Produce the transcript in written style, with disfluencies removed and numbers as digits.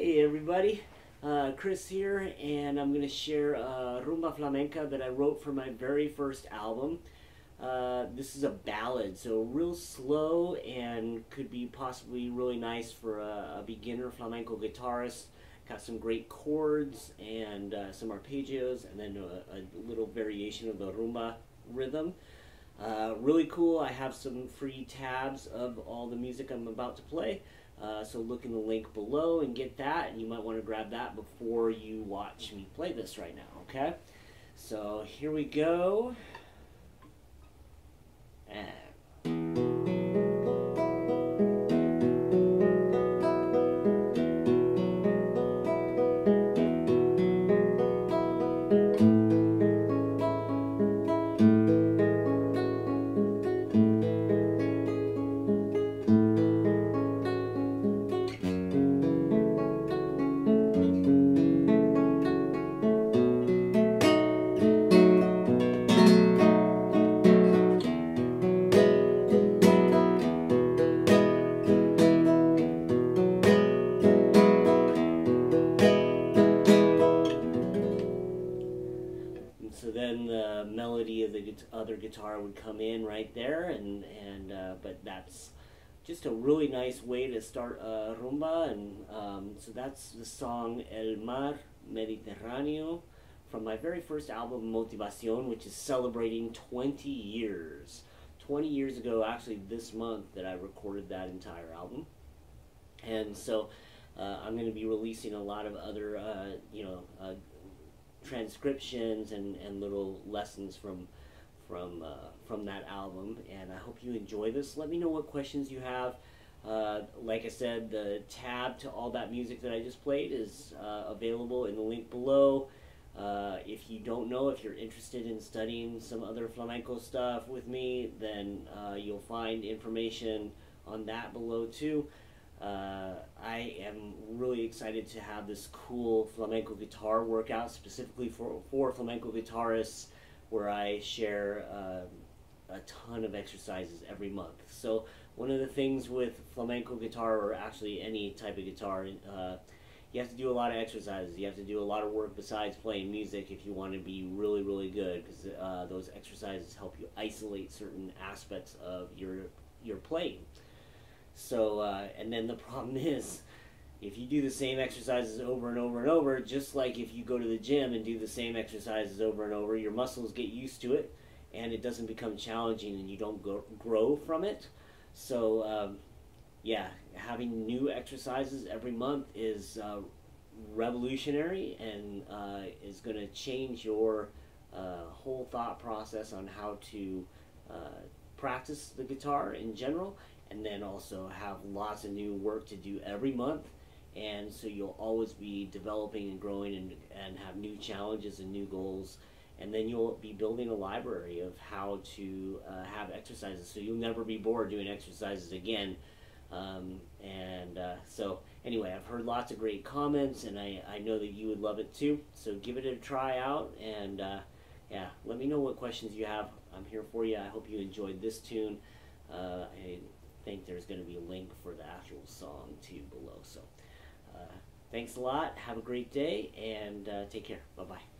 Hey everybody, Chris here, and I'm going to share Rumba Flamenca that I wrote for my very first album. This is a ballad, so real slow and could be possibly really nice for a beginner flamenco guitarist. Got some great chords and some arpeggios, and then a little variation of the rumba rhythm. Really cool. I have some free tabs of all the music I'm about to play. So look in the link below and get that, and you might want to grab that before you watch me play this right now, okay? So here we go. So then the melody of the other guitar would come in right there, but that's just a really nice way to start rumba, and so that's the song El Mar Mediterráneo from my very first album Motivación, which is celebrating 20 years. 20 years ago, actually this month, that I recorded that entire album. And so I'm going to be releasing a lot of other transcriptions and little lessons from that album, and I hope you enjoy this. Let me know what questions you have. Like I said, the tab to all that music that I just played is available in the link below. If you don't know, if you're interested in studying some other flamenco stuff with me, then you'll find information on that below too. I am really excited to have this cool flamenco guitar workout specifically for flamenco guitarists, where I share a ton of exercises every month. So one of the things with flamenco guitar, or actually any type of guitar, you have to do a lot of exercises. You have to do a lot of work besides playing music if you want to be really, really good, because those exercises help you isolate certain aspects of your playing. So, and then the problem is, if you do the same exercises over and over and over, just like if you go to the gym and do the same exercises over and over, your muscles get used to it, and it doesn't become challenging, and you don't grow from it. So, yeah, having new exercises every month is revolutionary, and is going to change your whole thought process on how to practice the guitar in general. And then also have lots of new work to do every month, and so you'll always be developing and growing and have new challenges and new goals, and then you'll be building a library of how to have exercises, so you'll never be bored doing exercises again. So anyway, I've heard lots of great comments, and I know that you would love it too, so give it a try out, and yeah, let me know what questions you have. I'm here for you. I hope you enjoyed this tune. I think there's going to be a link for the actual song too below. So thanks a lot, have a great day, and take care. Bye bye.